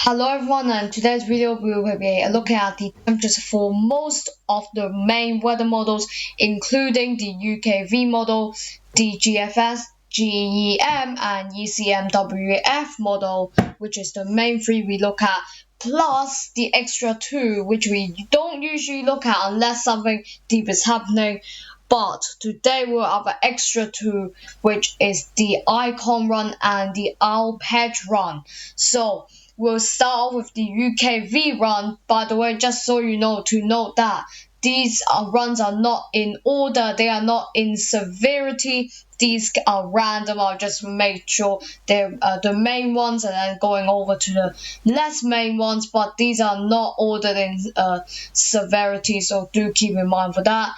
Hello everyone, and today's video we will be looking at the temperatures for most of the main weather models, including the UKV model, the GFS, GEM, and ECMWF model, which is the main three we look at, plus the extra two, which we don't usually look at unless something deep is happening. But today we'll have an extra two, which is the icon run and the owl patch run. So we'll start off with the UKV run. By the way, just so you know, to note that these runs are not in order, they are not in severity. These are random. I'll just make sure they're the main ones and then going over to the less main ones, but these are not ordered in severity, so do keep in mind for that.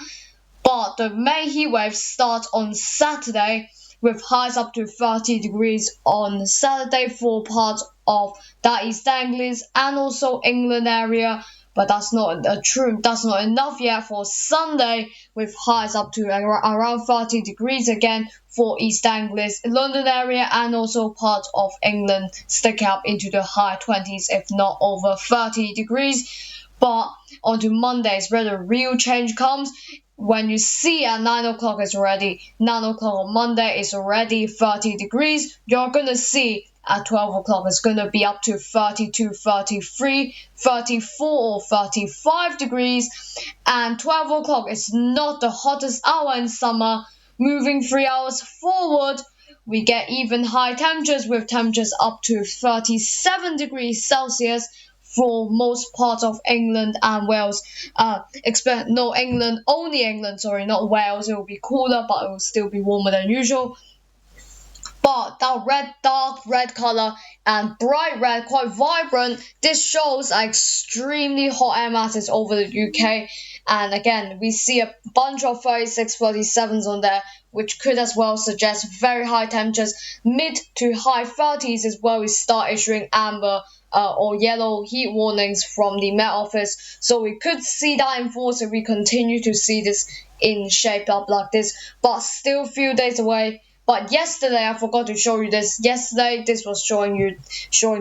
But the main heat wave starts on Saturday with highs up to 30 degrees on Saturday for parts of the East Anglia and also England area. But that's not enough yet for Sunday, with highs up to around 30 degrees again for East Anglia, London area, and also parts of England sticking up into the high 20s, if not over 30 degrees. But onto Monday is where the real change comes. When you see at 9 o'clock on Monday is already 30 degrees, you're going to see at 12 o'clock it's going to be up to 32, 33, 34 or 35 degrees. And 12 o'clock is not the hottest hour in summer. Moving 3 hours forward, we get even high temperatures with temperatures up to 37 degrees Celsius for most parts of England and Wales. Only England, not Wales. It will be cooler, but it will still be warmer than usual. But that dark red color and bright red, quite vibrant, this shows extremely hot air masses over the UK. And again, we see a bunch of 36, 37s on there, which could as well suggest very high temperatures. Mid to high 30s is where we start issuing amber or yellow heat warnings from the Met Office. So we could see that enforced if we continue to see this in shape up like this, but still a few days away. But yesterday, I forgot to show you this. Yesterday, this was showing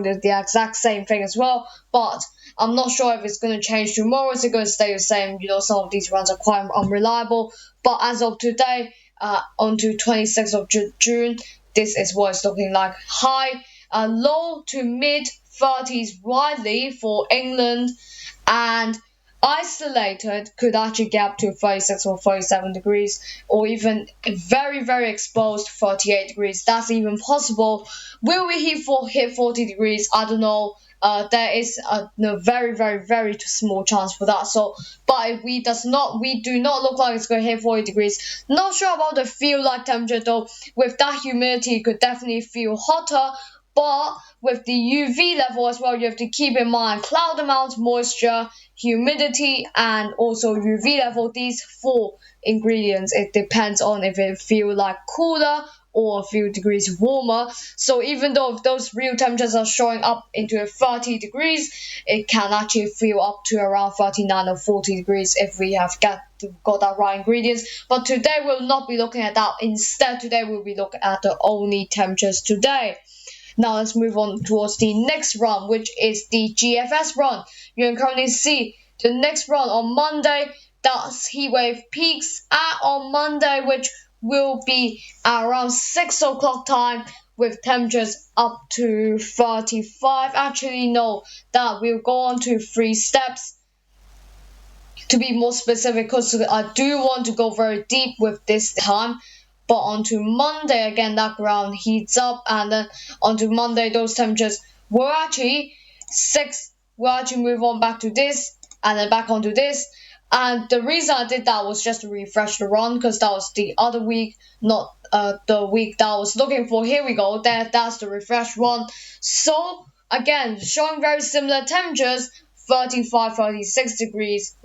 the exact same thing as well. But I'm not sure if it's going to change tomorrow. Is it going to stay the same? Some of these runs are quite unreliable. But as of today, on to 26th of June, this is what it's looking like. High, low to mid 30s widely for England, and isolated could actually get up to 36 or 37 degrees, or even very, very exposed 38 degrees. That's even possible. Will we hit 40 degrees? I don't know. There is a very, very, very small chance for that. But if we do not look like it's going to hit 40 degrees. Not sure about the feel like temperature though. With that humidity, it could definitely feel hotter. But with the UV level as well, you have to keep in mind cloud amount, moisture, humidity, and also UV level. These four ingredients, it depends on if it feels like cooler or a few degrees warmer. So even though if those real temperatures are showing up into 30 degrees, it can actually feel up to around 39 or 40 degrees if we have got that right ingredients. But today we'll not be looking at that. Instead, today we'll be looking at the only temperatures today. Now let's move on towards the next run, which is the GFS run. You can currently see the next run on Monday. That heat wave peaks on Monday, which will be around 6 o'clock time with temperatures up to 35. Actually, no, that will go on to 3 steps. To be more specific, because I do want to go very deep with this time. But onto Monday, again, that ground heats up, and then onto Monday, those temperatures were actually 6. We'll actually move on back to this, and then back onto this. And the reason I did that was just to refresh the run, because that was the other week, not the week that I was looking for. Here we go. That's the refresh run. So, again, showing very similar temperatures, 35, 36 degrees,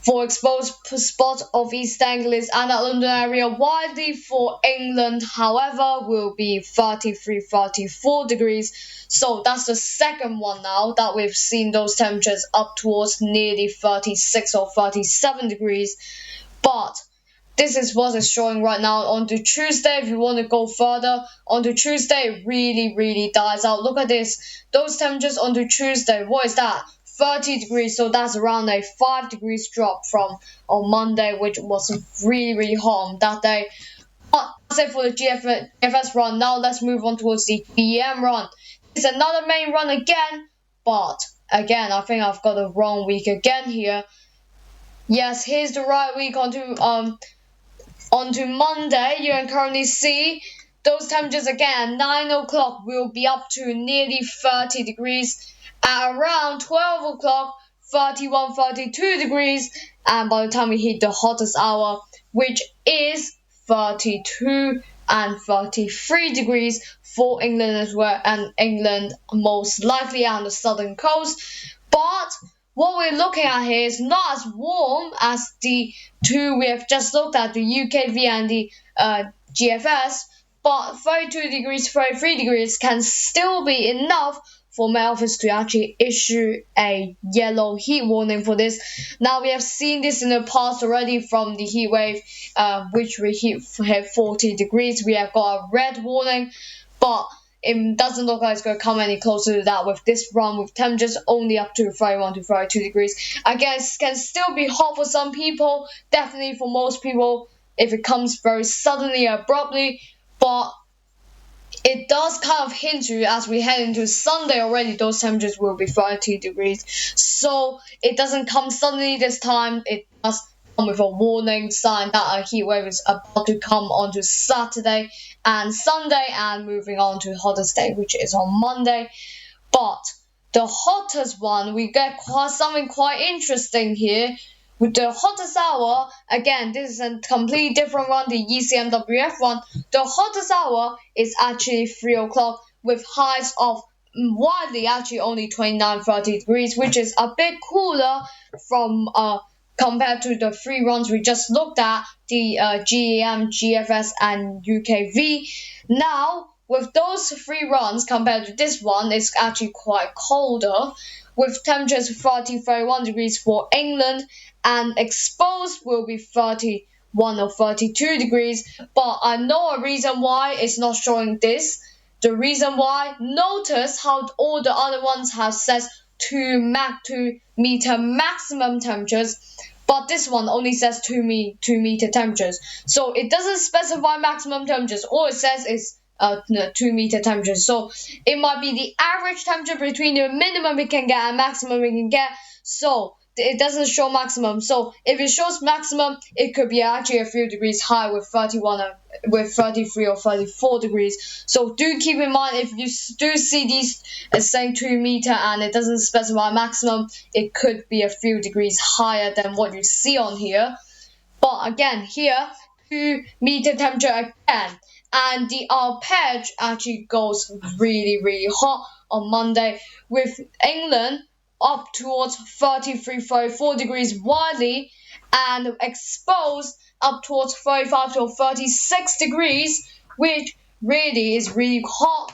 for exposed spots of East Anglia and that London area. Widely for England, however, will be 33, 34 degrees. So that's the second one now that we've seen those temperatures up towards nearly 36 or 37 degrees. But this is what it's showing right now. Onto Tuesday, if you want to go further, onto Tuesday, it really dies out. Look at this. Those temperatures onto Tuesday, what is that? 30 degrees, so that's around a 5 degrees drop from on Monday, which was really hot on that day. But that's it for the GFS run. Now let's move on towards the GEM run. It's another main run again, but again, I think I've got the wrong week again here. Yes, here's the right week onto Monday. You can currently see those temperatures again. 9 o'clock will be up to nearly 30 degrees. At around 12 o'clock, 31, 32 degrees. And by the time we hit the hottest hour, which is 32 and 33 degrees for England as well, and England most likely on the southern coast. But what we're looking at here is not as warm as the two we have just looked at, the UKV and the GFS, but 32 degrees, 33 degrees can still be enough for Met Office to actually issue a yellow heat warning for this. Now, we have seen this in the past already from the heat wave, which we hit 40 degrees. We have got a red warning, but it doesn't look like it's going to come any closer to that with this run, with temperatures only up to 31 to 32 degrees. Again, it can still be hot for some people, definitely for most people, if it comes very suddenly, abruptly, but it does kind of hint you as we head into Sunday already, those temperatures will be 30 degrees. So it doesn't come suddenly this time. It does come with a warning sign that a heat wave is about to come onto Saturday and Sunday, and moving on to hottest day, which is on Monday. But the hottest one, we get something quite interesting here. With the hottest hour, again, this is a completely different one, the ECMWF one. The hottest hour is actually 3 o'clock with highs of widely actually only 29, 30 degrees, which is a bit cooler from compared to the 3 runs we just looked at, the GEM, GFS, and UKV. Now, with those 3 runs compared to this one, it's actually quite colder, with temperatures 30, 31 degrees for England, and exposed will be 31 or 32 degrees. But I know a reason why it's not showing this. The reason why, notice how all the other ones have says 2 meter maximum temperatures, but this one only says 2 meter temperatures. So it doesn't specify maximum temperatures. All it says is 2 meter temperatures. So it might be the average temperature between the minimum we can get and maximum we can get. So it doesn't show maximum. So if it shows maximum, it could be actually a few degrees high with 31, with 33 or 34 degrees. So do keep in mind, if you do see these saying 2 meter and it doesn't specify maximum, it could be a few degrees higher than what you see on here. But again, here 2 meter temperature again. And the arpege actually goes really hot on Monday, with England up towards 33, 34 degrees widely, and exposed up towards 35 to 36 degrees, which really is really hot.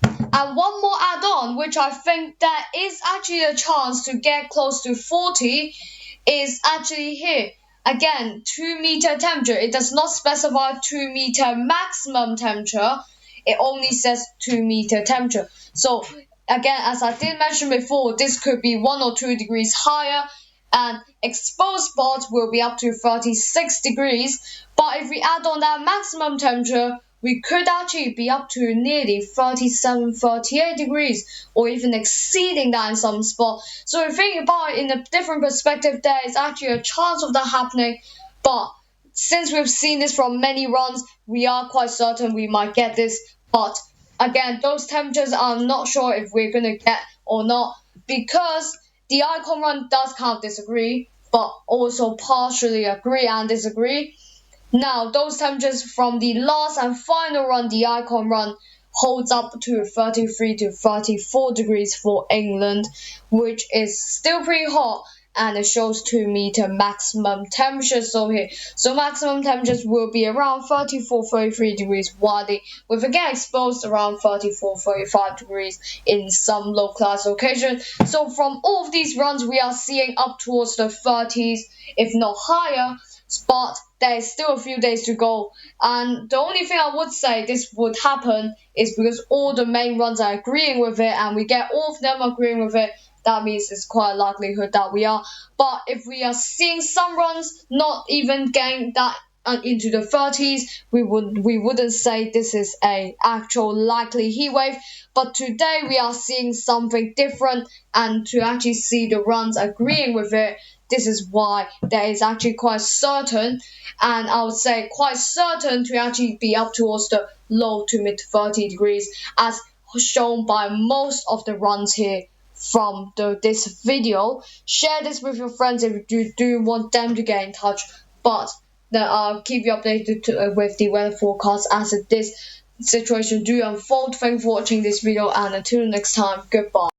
And one more add-on, which I think that is actually a chance to get close to 40, is actually here. Again, 2 meter temperature. It does not specify 2 meter maximum temperature. It only says 2 meter temperature. So again, as I did mention before, this could be 1 or 2 degrees higher, and exposed spots will be up to 36 degrees. But if we add on that maximum temperature, we could actually be up to nearly 37, 38 degrees, or even exceeding that in some spots. So if you think about it in a different perspective, there is actually a chance of that happening. But since we've seen this from many runs, we are quite certain we might get this. But again, those temperatures I'm not sure if we're going to get or not, because the icon run does kind of disagree, but also partially agree and disagree. Now, those temperatures from the last and final run, the icon run, holds up to 33 to 34 degrees for England, which is still pretty hot, and it shows 2 meter maximum temperatures over here. So maximum temperatures will be around 34, 33 degrees widely, with again exposed around 34, 35 degrees in some localized locations. So from all of these runs, we are seeing up towards the 30s, if not higher, but there is still a few days to go. And the only thing I would say this would happen is because all the main runs are agreeing with it, and we get all of them agreeing with it. That means it's quite a likelihood that we are. But if we are seeing some runs not even getting that into the 30s, we wouldn't say this is a actual likely heat wave. But today we are seeing something different, and to actually see the runs agreeing with it, this is why there is actually quite certain, and I would say quite certain to actually be up towards the low to mid 30 degrees, as shown by most of the runs here from this video. Share this with your friends if you do want them to get in touch, but I'll keep you updated with the weather forecast as this situation do unfold. Thanks for watching this video, and until next time, goodbye.